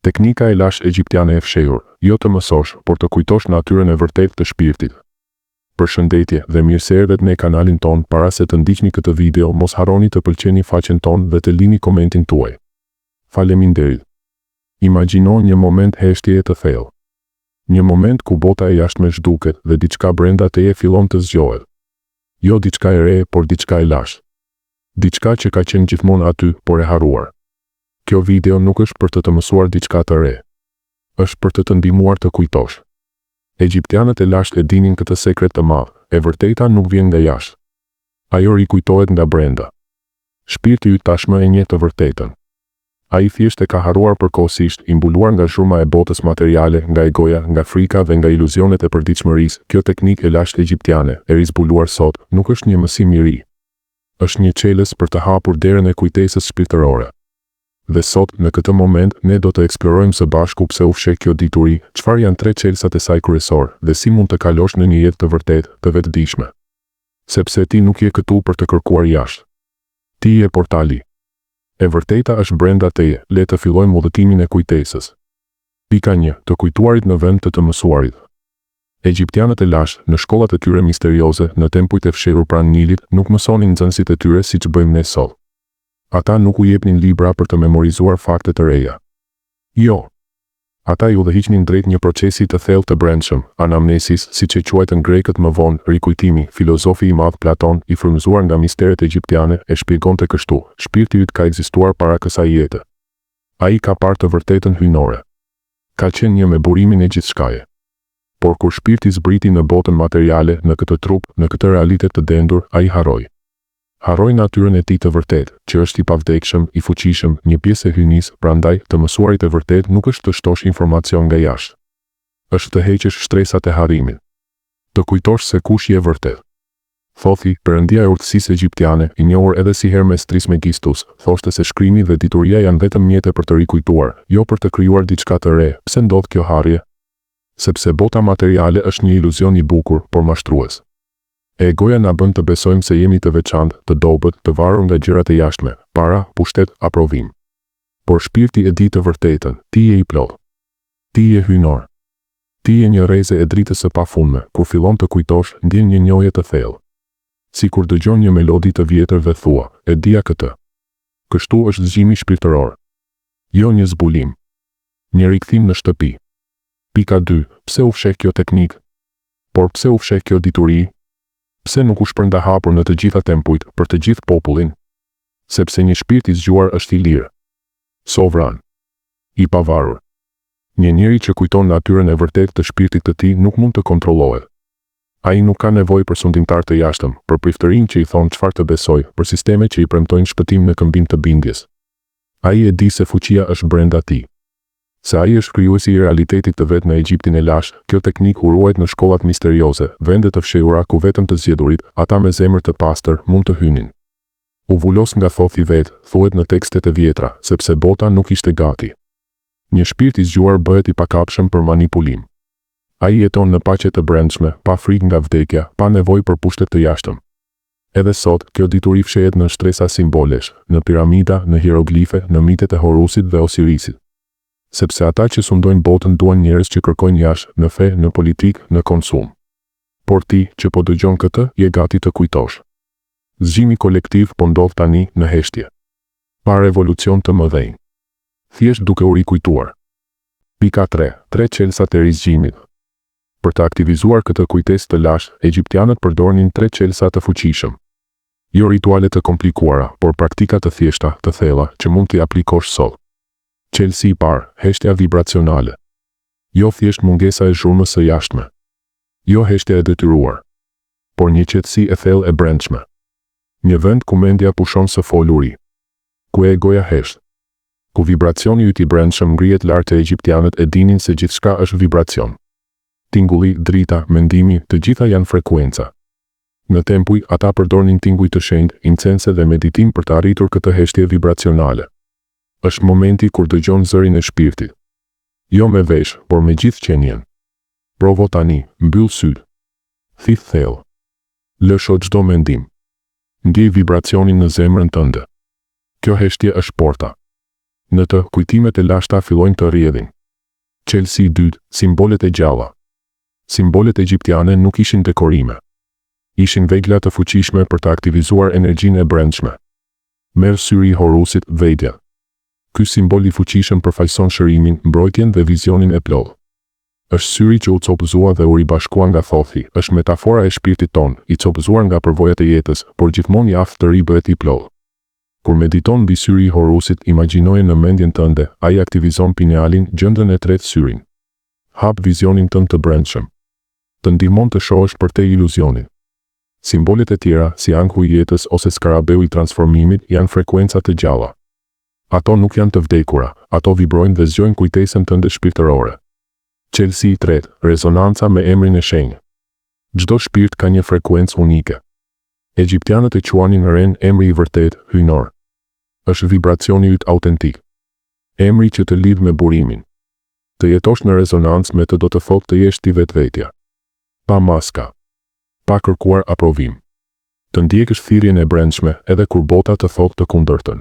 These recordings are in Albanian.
Teknika e lash egjiptiane e fshehur, jo të mësosh, por të kujtosh natyrën e vërtetë të shpirtit. Përshëndetje dhe mirëseardhjet në kanalin ton. Para se të ndiqni këtë video, mos harroni të pëlqeni faqen ton dhe të lini komentin tuaj. Faleminderit. Imagjino një moment heshtjeje të thellë. Një moment ku bota e jashtme zhduket dhe diçka brenda teje fillon të zgjohet. Jo diçka e re, por diçka e lash. Diçka që ka qenë gjithmonë aty, por e harruar. Kjo video nuk është për të mësuar diçka të re. Është për të ndihmuar të kujtosh. Egjiptianët e lashtë e dinin këtë sekret të madh, e vërteta nuk vjen nga jashtë. Ajo rikujtohet nga brenda. Shpirti yt tashmë e njeh të vërtetën. Ai thjesht e ka harruar përkohësisht, i mbuluar nga zhurma e botës materiale, nga egoja, nga frika dhe nga iluzionet e përditshmërisë. Kjo teknikë e lashtë egjiptiane, e rizbuluar sot, nuk është një mësim i ri. Është një çelës për të hapur derën e kujtesës shpirtërore. Dhe sot, në këtë moment, ne do të eksplorojmë së bashku pse u fsheh kjo dituri, çfarë janë tre çelësat e saj kryesor, dhe si mund të kalosh në një jetë të vërtetë, të vetëdijshme. Sepse ti nuk je këtu për të kërkuar jashtë. Ti je portali. E vërteta është brenda teje. Le të fillojmë udhëtimin e kujtesës. Pika 1. Të kujtuarit në vend të mësuarit. Egjiptianët e lashtë, në shkollat e tyre misterioze, në tempujt e fshehur pranë Nilit, nuk mësonin nxënësit e tyre siç bëjmë ne sot. Ata nuk u jepnin libra për të memorizuar fakte të reja. Jo. Ata i udhëhiqnin drejt një procesi të thellë të brendshëm, anamnesis, siç e quajtën grekët më vonë, rikujtimi. Filozofi i madh Platon, i frymëzuar nga misteret egjiptiane, e shpjegonte kështu: shpirti yt ka ekzistuar para kësaj jete. Ai ka parë të vërtetën hyjnore. Ka qenë një me burimin e gjithçkaje. Por kur shpirti zbriti në botën materiale, në këtë trup, në këtë realitet të dendur, ai harroi. Harroi natyrën e tij të vërtetë, që është i pavdekshëm, i fuqishëm, një pjesë e hyjnisë. Prandaj, të mësuarit e vërtetë nuk është të shtosh informacion nga jashtë. Është të heqësh shtresat e harrimit. Të kujtosh se kush je vërtet. Thothi, perëndia e urtësisë egjiptiane, i njohur edhe si Hermes Trismegistus, thoshte se shkrimi dhe dituria janë vetëm mjete për të rikujtuar, jo për të krijuar diçka të re. Pse ndodh kjo harrje? Sepse bota materiale është një iluzion i bukur, por mashtrues. Egoja na bën të besojmë se jemi të veçantë, të dobët, të varur nga gjërat e jashtme, para, pushtet, aprovim. Por shpirti e di të vërtetën, ti je i plot. Ti je hyjnor. Ti je një rrezë e dritës së pafundme. Kur fillon të kujtosh, ndjen një njohje të thellë. Sikur dëgjon një melodi të vjetër dhe thua, e dija këtë. Kështu është zgjimi shpirtëror. Jo një zbulim. Një rikthim në shtëpi. Pika 2. Pse u fsheh kjo teknikë? Por pse u fsheh kjo dituri? Pse nuk u shpërnda hapur në të gjitha tempujt, për të gjithë popullin? Sepse një shpirt i zgjuar është i lirë. Sovran. I pavarur. Një njeri që kujton natyrën e vërtetë të shpirtit të tij nuk mund të kontrollohet. Ai nuk ka nevojë për sundimtar të jashtëm, për priftërinë që i thon çfarë të besoj, për sisteme që i premtojnë shpëtim në këmbim të bindjes. Ai e di se fuqia është brenda tij. Se ai është krijuesi i realitetit të vet në Egjiptin e lashtë. Kjo teknikë u ruajt në shkollat misterioze, vende të fshehura ku vetëm të zgjedhurit, ata me zemër të pastër, mund të hynin. U vulos nga thothi vet, thuhet në tekstet e vjetra, sepse bota nuk ishte gati. Një shpirt i zgjuar bëhet i pakapshëm për manipulim. Ai jeton në paqe të brendshme, pa frikë nga vdekja, pa nevojë për pushtet të jashtëm. Edhe sot, kjo dituri fshehet në shtresa simbolesh, në piramida, në hieroglife, në mitet e Horusit dhe Osirisit. Sepse ata që sundojnë botën duan njerëz që kërkojnë jashtë, në fe, në politikë, në konsum. Por ti, që po dëgjon këtë, je gati të kujtosh. Zgjimi kolektiv po ndodh tani në heshtje. Pa revolucion të mëdhenj. Thjesht duke u rikujtuar. Pika 3. Tre çelësat e rizgjimit. Për të aktivizuar këtë kujtesë të lashtë, egjiptianët përdornin tre çelësa të fuqishëm. Jo rituale të komplikuara, por praktika të thjeshta, të thella, që mund t'i aplikosh sot. Çelësi i parë, heshtja vibracionale. Jo thjesht mungesa e zhurmës së jashtme. Jo heshtja e detyruar. Por një qetësi e thellë e brendshme. Një vend ku mendja pushon së foluri. Ku egoja hesht. Ku vibracioni yt i brendshëm ngrihet lart. Egjiptianët e dinin se gjithçka është vibracion. Tingulli, drita, mendimi, të gjitha janë frekuenca. Në tempuj, ata përdornin tinguj të shenjtë, incense dhe meditim për të arritur këtë heshtje vibracionale. Është momenti kur dëgjon zërin e shpirtit. Jo me vesh, por me gjithë qenjen. Provo tani, mbyll syt. Thith thellë. Lësho çdo mendim. Ndjej vibracionin në zemrën tënde. Kjo heshtje është porta. Në të, kujtimet e lashta fillojnë të rrjedhin. Çelësi i dytë, simbolet e gjalla. Simbolet egjiptiane nuk ishin dekorime. Ishin vegla të fuqishme për të aktivizuar energjinë e brendshme. Merr syri i Horusit, Vedja. Ky simbol i fuqishëm përfaqëson shërimin, mbrojtjen dhe vizionin e plotë. Është syri që u copëzua dhe u ribashkua nga thothi, është metafora e shpirtit ton, i copëzuar nga përvojat e jetës, por gjithmonë i aftë të ribëhet i plotë. Kur mediton mbi syri i Horusit, imagjinoje në mendjen tënde, ai aktivizon pinealin, gjendën e tretë syrin. Hap vizionin tënd të brendshëm. Të ndihmon të shohësh për te iluzionin. Simbolet e tjera, si anku i jetës ose skarabeu i transformimit, janë frekuenca të gjalla. Ato nuk janë të vdekura, ato vibrojnë dhe zgjojnë kujtesën tënde shpirtërore. Çelësi i tretë, rezonanca me emrin e shenjtë. Çdo shpirt ka një frekuencë unike. Egjiptianët e quanin ren emri i vërtet, hyjnor. Është vibracioni yt autentik. Emri që të lidh me burimin. Të jetosh në rezonancë me të do të thotë të jesh ti vetvetja. Pa maska. Pa kërkuar aprovim. Të ndjekësh thirrjen e brendshme edhe kur bota të thotë të kundërtën.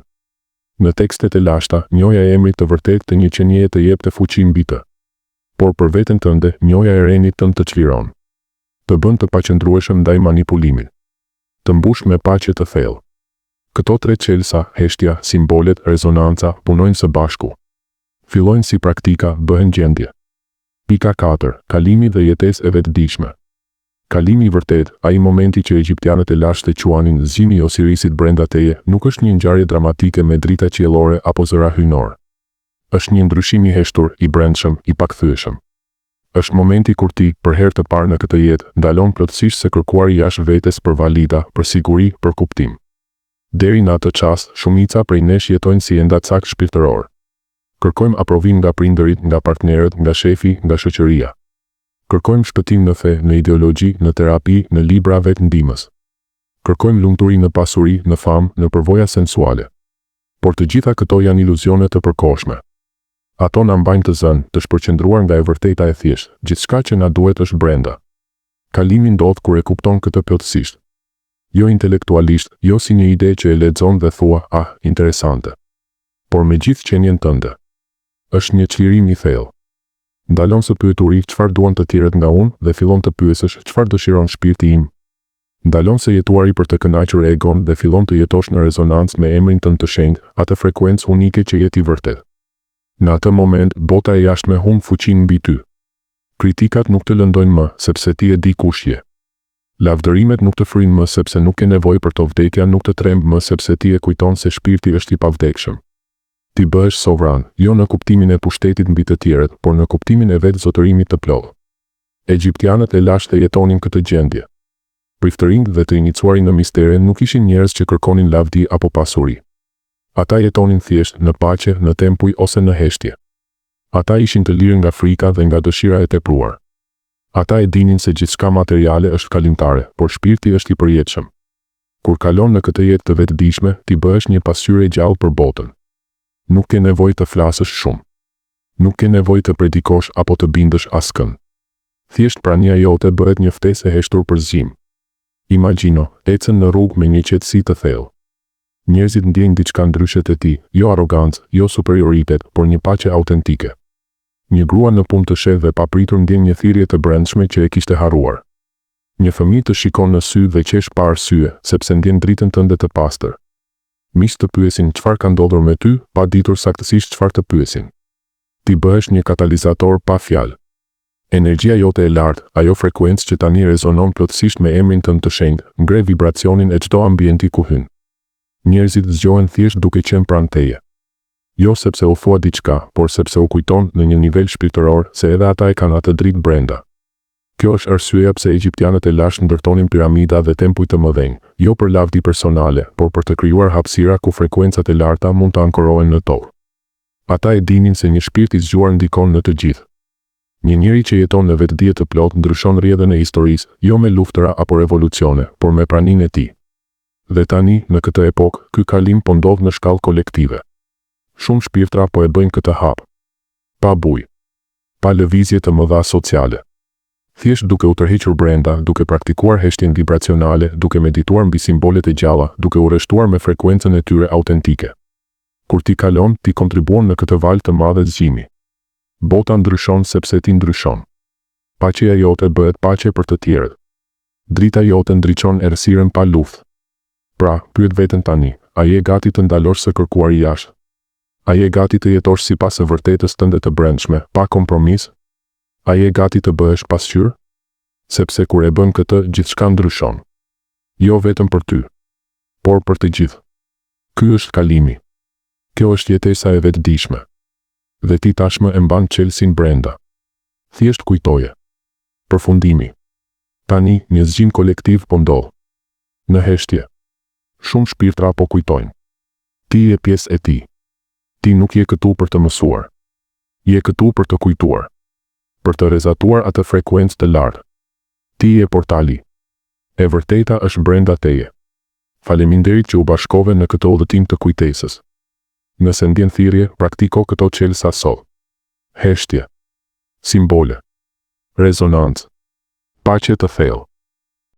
Në tekstet e lashta, njohja e emrit të vërtet të një qenie të jep të fuqi mbi të. Por për veten tënde, njohja e renit tënd të çliron. Të bën të paqëndrueshëm ndaj manipulimit. Të mbush me paqe të thellë. Këto tre çelësa, heshtja, simbolet, rezonanca, punojnë së bashku. Fillojnë si praktika, bëhen gjendje. Pika 4. Kalimi dhe jetesë e vetëdijshme. Kalimi i vërtet, ai momenti që egjiptianët e lashtë e quanin zgjimi i Osirisit brenda teje, nuk është një ngjarje dramatike me drita qiellore apo zëra hyjnore. Është një ndryshim i heshtur, i brendshëm, i pakthyeshëm. Është momenti kur ti, për herë të parë në këtë jetë, ndalon plotësisht se kërkuari jashtë vetes për valida, për siguri, për kuptim. Deri në atë çast, shumica prej nesh jetojnë si enda cak shpirtëror. Kërkojmë aprovim nga prindërit, nga partnerët, nga shefi, nga shoqëria. Kërkojmë shpëtim në fe, në ideologji, në terapi, në libra vetëndimës. Kërkojmë lumturi në pasuri, në famë, në përvoja sensuale. Por të gjitha këto janë iluzione të përkohshme. Ato na mbajnë të zënë, të shpërqendruar nga e vërteta e thjeshtë, gjithçka që na duhet është brenda. Kalimi ndodh kur e kupton këtë plotësisht. Jo intelektualisht, jo si një ide që e lexon dhe thua, interesante. Por me gjithë qenien tënde. Është një çlirim i thellë. Ndalon së pyeturi çfarë duan të tjerët nga unë dhe fillon të pyesësh çfarë dëshiron shpirti im. Ndalon se jetuari për të kënaqur egon dhe fillon të jetosh në rezonancë me emrin tënd të shenjtë, atë frekuencë unike që je ti vërtet. Në atë moment, bota e jashtme humb fuqinë mbi ty. Kritikat nuk të lëndojnë më, sepse ti e di kush je. Lavdërimet nuk të fryjnë më sepse nuk ke nevojë për to, vdekja nuk të tremb më sepse ti e kujton se shpirti është i pavdekshëm. Ti bëhesh sovran, jo në kuptimin e pushtetit mbi të tjerët, por në kuptimin e vetë zotërimit të plotë. Egjiptianët e lashtë jetonin këtë gjendje. Priftërinjtë dhe të injicuarin në mistere nuk ishin njerëz që kërkonin lavdi apo pasuri. Ata jetonin thjesht në paqe, në tempuj ose në heshtje. Ata ishin të lirë nga frika dhe nga dëshira e tepruar. Ata e dinin se gjithçka materiale është kalimtare, por shpirti është i përjetshëm. Kur kalon në këtë jetë të vetëdijshme, ti bëhesh një pasqyrë e gjallë për botën. Nuk ke nevojë të flasësh shumë. Nuk ke nevojë të predikosh apo të bindësh askënd. Thjesht prania jote bëhet një ftesë e heshtur për zgjim. Imagjino, ecën në rrugë me një qetësi të thellë. Njerëzit ndjejnë diçka ndryshe te ti, jo arrogancë, jo superioritet, por një paqe autentike. Një grua në punë të sheh dhe papritur ndjen një thirrje të brendshme që e kishte harruar. Një fëmijë të shikon në sy dhe qesh pa arsye, sepse ndjen dritën tënde të pastër. Miq të pyesin çfarë ka ndodhur me ty, pa ditur saktësisht çfarë të pyesin. Ti bëhesh një katalizator pa fjalë. Energjia jote e lartë, ajo frekuencë që tani rezonon plotësisht me emrin tënd të shenjtë, ngre vibracionin e çdo ambienti ku hyn. Njerëzit zgjohen thjesht duke qenë pranë teje. Jo sepse u thua diçka, por sepse u kujton në një nivel shpirtëror se edhe ata e kanë atë dritë brenda. Kjo është arsyeja pse egjiptianët e lashtë ndërtonin piramida dhe tempuj të mëdhenj, jo për lavdi personale, por për të krijuar hapësira ku frekuencat e larta mund të ankorohen në tokë. Ata e dinin se një shpirt i zgjuar ndikon në të gjithë. Një njeri që jeton në vetëdije të plotë ndryshon rrjedhën e historisë, jo me luftëra apo revolucione, por me praninë e tij. Dhe tani, në këtë epokë, ky kalim po ndodh në shkallë kolektive. Shumë shpirtra po e bëjnë këtë hap. Pa bujë. Pa lëvizje të mëdha sociale. Thjesht duke u tërhequr brenda, duke praktikuar heshtjen vibracionale, duke medituar mbi simbolet e gjalla, duke u rreshtuar me frekuencën e tyre autentike. Kur ti kalon, ti kontribuon në këtë valë të madhe zgjimi. Bota ndryshon sepse ti ndryshon. Paqja jote bëhet paqe për të tjerët. Drita jote ndriçon errësirën pa luftë. Pra, pyet veten tani, a je gati të ndalosh së kërkuari jashtë? A je gati të jetosh sipas së vërtetës tënde të brendshme, pa kompromis? A je gati të bëhesh pasqyrë? Sepse kur e bën këtë, gjithçka ndryshon. Jo vetëm për ty, por për të gjithë. Ky është kalimi. Kjo është jetesa e vetëdijshme. Dhe ti tashmë e mban qelsin brenda. Thjesht kujtoje. Përfundimi. Tani, një zgjim kolektiv po ndodh. Në heshtje. Shumë shpirtra po kujtojnë. Ti je pjesë e ti. Ti nuk je këtu për të mësuar. Je këtu për të kujtuar. Për të rezatuar atë frekuencë të lartë. Ti je portali. E vërteta është brenda teje. Faleminderit që u bashkove në këtë udhëtim të kujtesës. Nëse ndjen thirrje, praktiko këto çelësa sot. Heshtje. Simbole. Rezonancë. Paqe të thellë.